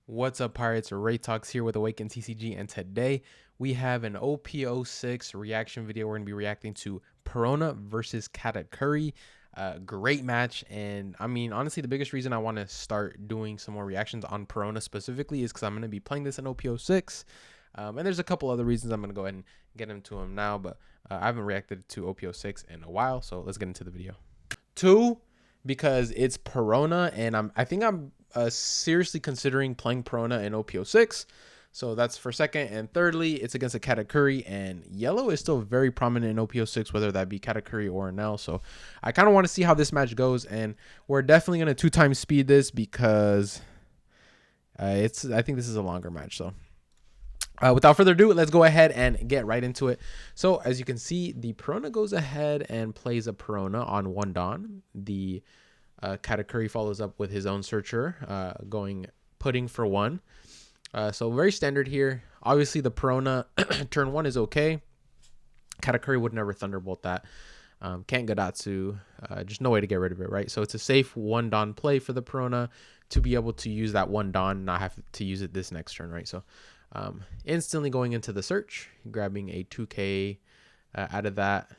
What's up, Pirates? Ray Talks here with Awaken TCG, and today we have an OP06 reaction video. We're going to be reacting to Perona versus Katakuri. Great match, and I mean, honestly, the biggest reason I want to start doing some more reactions on Perona specifically is because I'm going to be playing this in OP06. And there's a couple other reasons I'm going to go ahead and get into them now, but I haven't reacted to OP06 in a while, so let's get into the video. Two, because it's Perona, and I think I'm seriously considering playing Perona in OP06. So that's for second. And thirdly, it's against a Katakuri, and yellow is still very prominent in OP06, whether that be Katakuri or Nell. So I kind of want to see how this match goes, and we're definitely going to 2x speed this because I think this is a longer match. So without further ado, let's go ahead and get right into it. So as you can see, the Perona goes ahead and plays a Perona on 1 Dawn. The Katakuri follows up with his own searcher, going putting for 1. So very standard here. Obviously, the Perona turn 1 is okay. Katakuri would never Thunderbolt that. Can't Gadatsu. Just no way to get rid of it, right? So it's a safe 1 Dawn play for the Perona to be able to use that 1 Dawn, not have to use it this next turn, right? So instantly going into the search, grabbing a 2K out of that.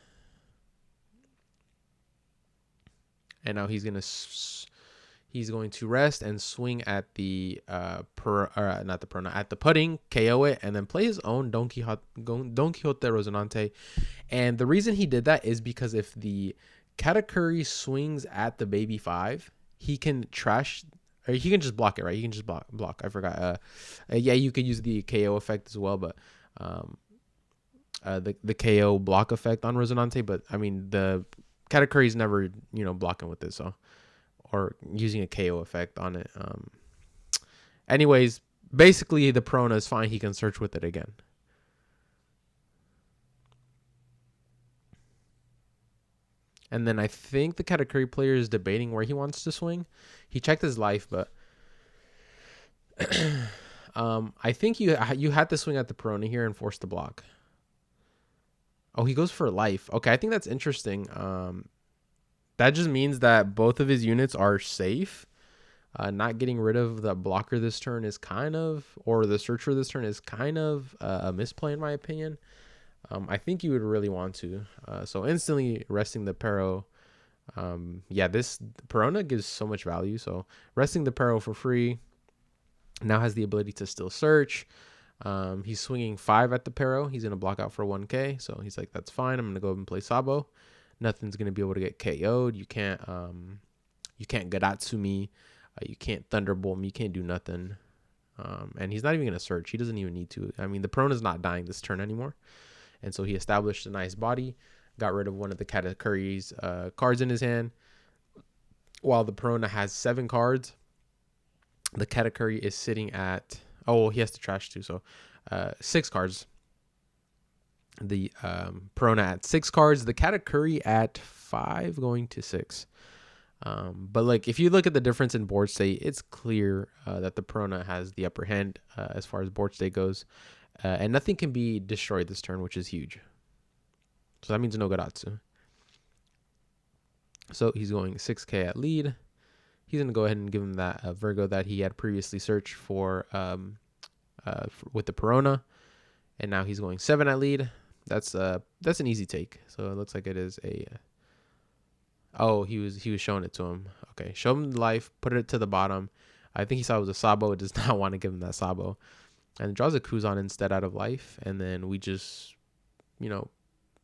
And now he's going to rest and swing at the at the putting, KO it, and then play his own Don Quixote Resonante. And the reason he did that is because if the Katakuri swings at the baby 5, he can trash, or he can just block it, right? He can just block. I forgot. Yeah, you could use the KO effect as well, but the KO block effect on Resonante. But I mean, the Katakuri's never, blocking with this, so, or using a KO effect on it. Anyways, basically the Perona is fine. He can search with it again. And then I think the Katakuri player is debating where he wants to swing. He checked his life, but I think you had to swing at the Perona here and force the block. Oh, he goes for life. Okay, I think that's interesting. That just means that both of his units are safe. Not getting rid of the blocker this turn is kind of, or the searcher this turn is kind of a misplay in my opinion. I think you would really want to. So instantly resting the Pero. Yeah, this Perona gives so much value. So resting the Pero for free. Now has the ability to still search. He's swinging 5 at the Pero. He's going to block out for 1K. So he's like, that's fine. I'm going to go and play Sabo. Nothing's going to be able to get KO'd. You can't Gadatsu me. You can't Thunderbolt me. You can't do nothing. And he's not even going to search. He doesn't even need to. I mean, the Perona's not dying this turn anymore. And so he established a nice body. Got rid of one of the Katakuri's cards in his hand. While the Perona has 7 cards, the Katakuri is sitting at... Oh, he has to trash too. So 6 cards. The Perona at 6 cards. The Katakuri at 5 going to 6. But like, if you look at the difference in board state, it's clear that the Perona has the upper hand as far as board state goes. And nothing can be destroyed this turn, which is huge. So that means no Gadatsu. So he's going 6K at lead. He's going to go ahead and give him that Virgo that he had previously searched for with the Perona. And now he's going 7 at lead. That's an easy take. So it looks like it is a... Oh, he was showing it to him. Okay, show him the life, put it to the bottom. I think he saw it was a Sabo. It does not want to give him that Sabo. And draws a Kuzan instead out of life. And then we just,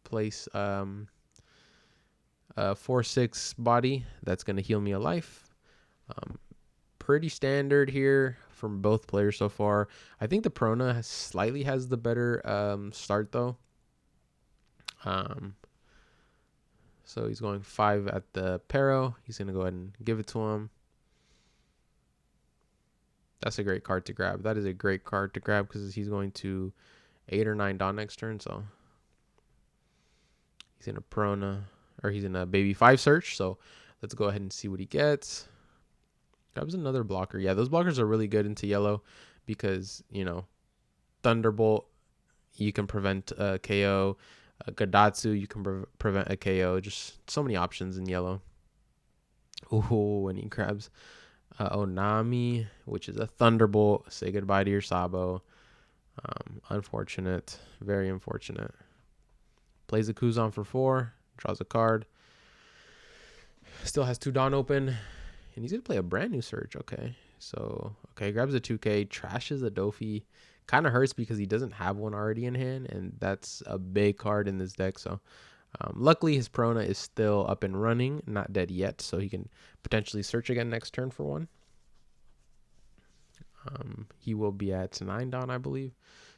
place 4/6 body. That's going to heal me a life. Pretty standard here from both players so far. I think the Perona slightly has the better start though. So he's going 5 at the Pero. He's going to go ahead and give it to him. That's a great card to grab. That is a great card to grab because he's going to 8 or 9 Dawn next turn. So he's in a Perona, or he's in a baby 5 search. So let's go ahead and see what he gets. Grabs another blocker. Yeah, those blockers are really good into yellow because, Thunderbolt, you can prevent a KO. Gadatsu, you can prevent a KO. Just so many options in yellow. Ooh, and he grabs Onami, which is a Thunderbolt. Say goodbye to your Sabo. Unfortunate. Very unfortunate. Plays a Kuzan for 4. Draws a card. Still has 2 Dawn open. And he's going to play a brand new Surge. Okay. So, okay, grabs a 2K. Trashes a Dofi. Kind of hurts because he doesn't have one already in hand. And that's a big card in this deck. So, luckily, his Perona is still up and running. Not dead yet. So, he can potentially search again next turn for one. He will be at 9 Dawn, I believe.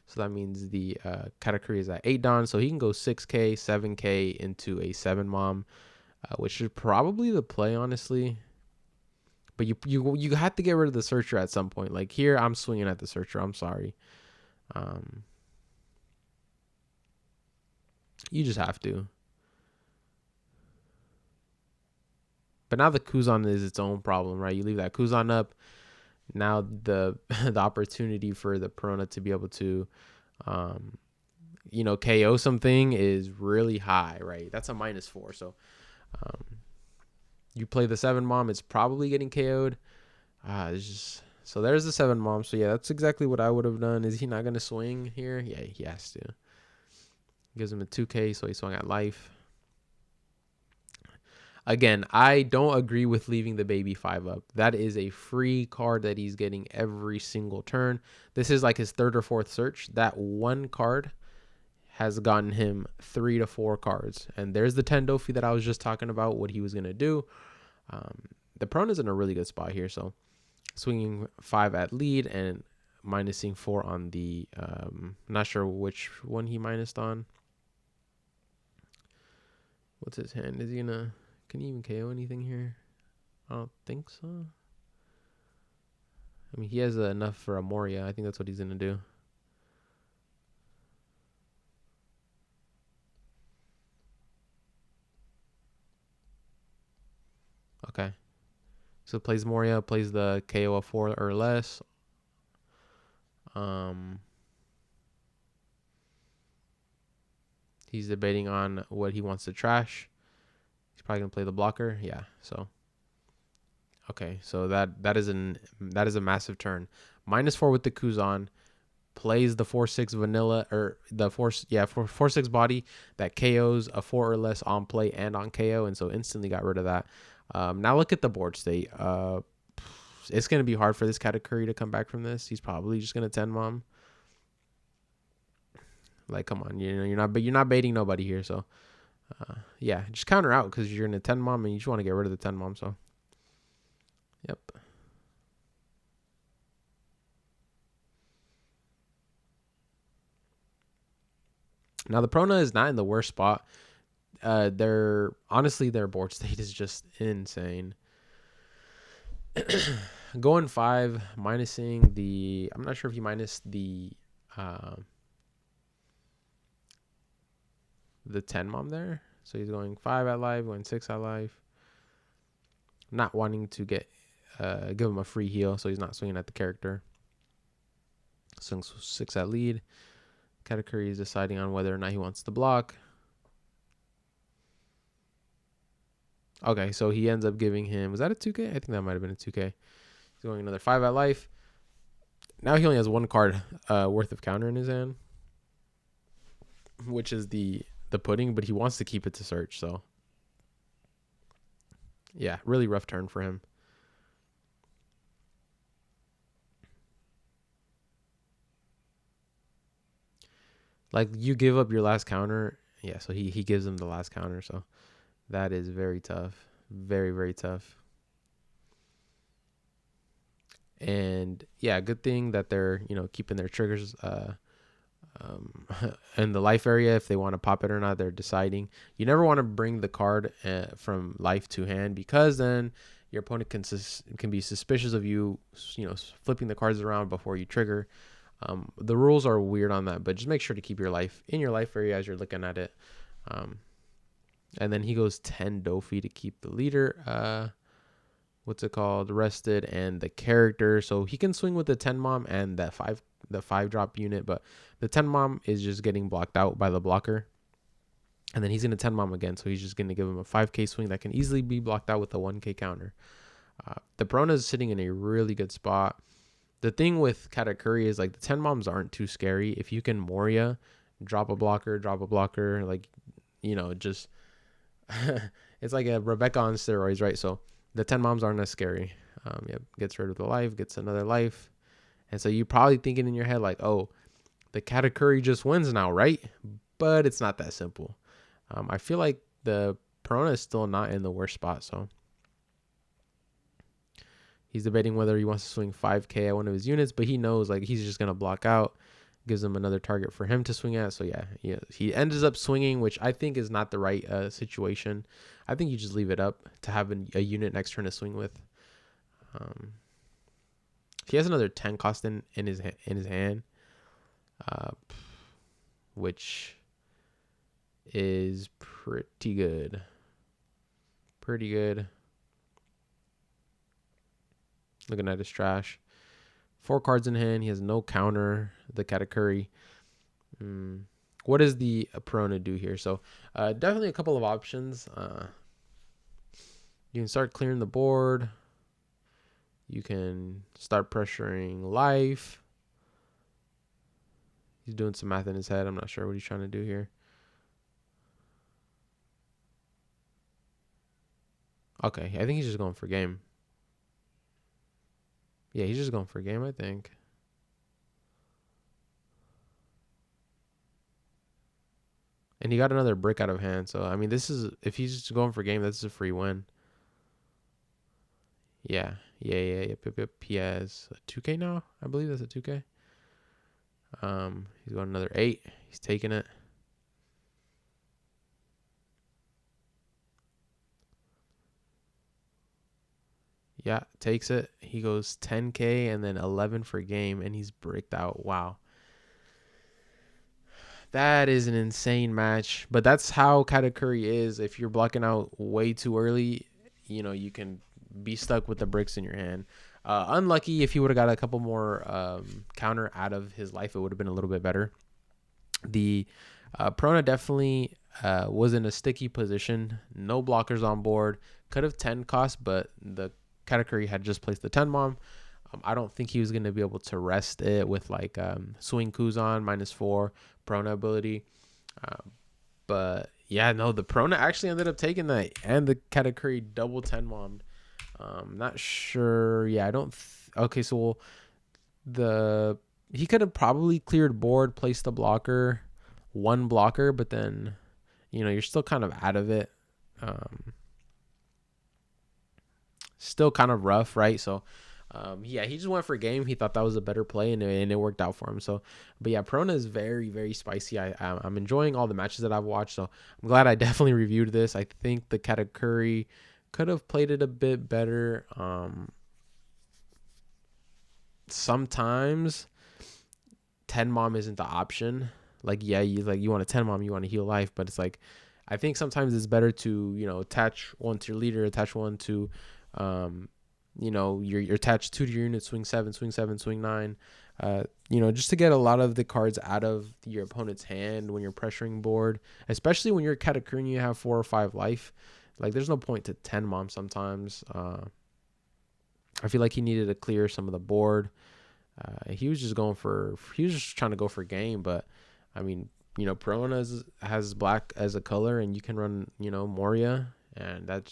So that means the Katakuri is at 8 Dawn. So he can go 6K, 7K into a 7 Mom, which is probably the play, honestly. But you have to get rid of the Searcher at some point. Like here, I'm swinging at the Searcher. I'm sorry. You just have to. But now the Kuzan is its own problem, right? You leave that Kuzan up. Now the opportunity for the Perona to be able to, KO something is really high, right? That's a -4. So you play the 7 Mom, it's probably getting KO'd. So there's the 7 Mom. So yeah, that's exactly what I would have done. Is he not going to swing here? Yeah, he has to. Gives him a 2K, so he swung at life. Again, I don't agree with leaving the baby 5 up. That is a free card that he's getting every single turn. This is like his 3rd or 4th search. That one card has gotten him 3 to 4 cards. And there's the 10 Dofi that I was just talking about, what he was going to do. The Perona's in a really good spot here. So swinging 5 at lead and minusing 4 on the, not sure which one he minused on. What's his hand? Is he going to... Can he even KO anything here? I don't think so. I mean, he has enough for a Moria. I think that's what he's going to do. Okay. So plays Moria, plays the KO of 4 or less. He's debating on what he wants to trash. He's probably gonna play the blocker. Yeah. So. Okay. So that is a massive turn. -4 with the Kuzan. Plays the 4/6 vanilla or the 4/6 body that KOs a 4 or less on play and on KO, and so instantly got rid of that. Now look at the board state. It's gonna be hard for this Katakuri to come back from this. He's probably just gonna 10 Mom. Like, come on, you're not baiting nobody here. So, yeah, just counter out because you're in a 10 Mom and you just want to get rid of the 10 Mom. So, yep. Now the Perona is not in the worst spot. Their board state is just insane. Going 5, minusing the. I'm not sure if you minus the 10 Mom there. So he's going 5 at life, going 6 at life. Not wanting to give him a free heal, so he's not swinging at the character. Swings 6 at lead. Katakuri is deciding on whether or not he wants to block. Okay, so he ends up giving him, was that a 2K? I think that might have been a 2K. He's going another 5 at life. Now he only has 1 card worth of counter in his hand, which is the pudding, but he wants to keep it to search. So yeah, really rough turn for him. Like, you give up your last counter. Yeah, so he gives him the last counter. So that is very tough. Very, very tough. And yeah, good thing that they're, keeping their triggers in the life area. If they want to pop it or not, they're deciding. You never want to bring the card from life to hand, because then your opponent can be suspicious of you, flipping the cards around before you trigger. The rules are weird on that, but just make sure to keep your life in your life area as you're looking at it. And then he goes 10 Dofi to keep the leader, rested, and the character. So he can swing with the 10 Mom and the 5 drop unit, but the 10 Mom is just getting blocked out by the blocker. And then he's going to 10 Mom again, so he's just going to give him a 5K swing that can easily be blocked out with a 1K counter. The Perona is sitting in a really good spot. The thing with Katakuri is like the 10 moms aren't too scary. If you can Moria, drop a blocker, like, just it's like a Rebecca on steroids, right? So the 10 moms aren't as scary. Gets rid of the life, gets another life. And so you're probably thinking in your head like, oh, the Katakuri just wins now, right? But it's not that simple. I feel like the Perona is still not in the worst spot, so he's debating whether he wants to swing 5K at one of his units, but he knows like he's just gonna block out, gives him another target for him to swing at. So yeah, he ends up swinging, which I think is not the right situation. I think you just leave it up to have a unit next turn to swing with. He has another 10 cost in his hand, which is pretty good. Pretty good. Looking at his trash. 4 cards in hand. He has no counter. The Katakuri. What does the Perona do here? So definitely a couple of options. You can start clearing the board. You can start pressuring life. He's doing some math in his head. I'm not sure what he's trying to do here. Okay, I think he's just going for game. Yeah, he's just going for game, I think. And he got another brick out of hand. So, I mean, if he's just going for game, that's a free win. Yeah. Yep. He has a 2K now. I believe that's a 2K. He's got another 8. He's taking it. Yeah, takes it. He goes 10K and then 11 for game, and he's bricked out. Wow. That is an insane match. But that's how Katakuri is. If you're blocking out way too early, you can be stuck with the bricks in your hand. Unlucky. If he would have got a couple more counter out of his life, it would have been a little bit better. The Perona definitely was in a sticky position. No blockers on board. Could have 10 cost, but the Katakuri had just placed the 10 mom. I don't think he was going to be able to rest it with like swing Kuzan -4 Perona ability. But yeah, no, the Perona actually ended up taking that, and the Katakuri double 10 mom. Not sure. Yeah, I don't. Okay, so he could have probably cleared board, placed the blocker, one blocker, but then you're still kind of out of it. Still kind of rough, right? So yeah, he just went for game. He thought that was a better play, and it worked out for him. So, but yeah, Perona is very, very spicy. I'm enjoying all the matches that I've watched, so I'm glad I definitely reviewed this. I think the Katakuri could have played it a bit better. Sometimes 10 mom isn't the option. Like, yeah, you want a 10 mom, you want to heal life, but it's like, I think sometimes it's better to attach one to your leader, attach one to you're attached 2 to your unit, swing 7, swing 9, just to get a lot of the cards out of your opponent's hand when you're pressuring board, especially when you're Katakuri and you have 4 or 5 life. Like, there's no point to 10 mom sometimes. I feel like he needed to clear some of the board. He was just trying to go for game, but I mean, Perona has black as a color, and you can run, Moria, and that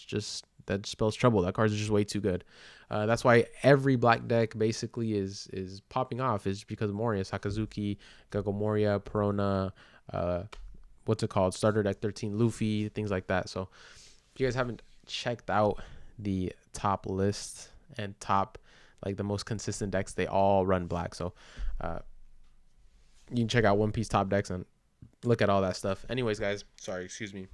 spells trouble. That card's just way too good. That's why every black deck basically is popping off, is because of Moria. Sakazuki, Gago Moria, Perona, what's it called? Starter deck 13, Luffy, things like that. So if you guys haven't checked out the top list and top, like, the most consistent decks, they all run black. So you can check out One Piece top decks and look at all that stuff. Anyways, guys, sorry, excuse me.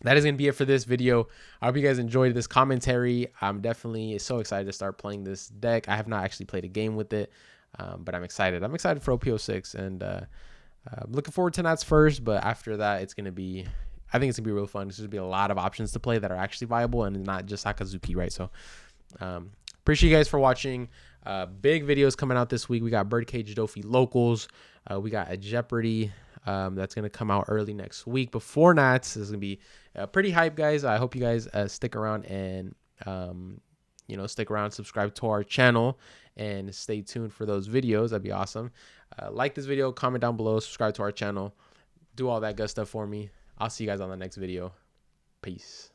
That is going to be it for this video. I hope you guys enjoyed this commentary. I'm definitely so excited to start playing this deck. I have not actually played a game with it, but I'm excited. I'm excited for OP06, and I'm looking forward to Nats first, but after that, I think it's going to be real fun. There's going to be a lot of options to play that are actually viable and not just Sakazuki, right? So appreciate you guys for watching. Big videos coming out this week. We got Birdcage Dofi locals. We got a Jeopardy that's going to come out early next week before Nats. This is going to be pretty hype, guys. I hope you guys stick around and you know, stick around, subscribe to our channel, and stay tuned for those videos. That'd be awesome. Like this video, comment down below, subscribe to our channel, do all that good stuff for me. I'll see you guys on the next video. Peace.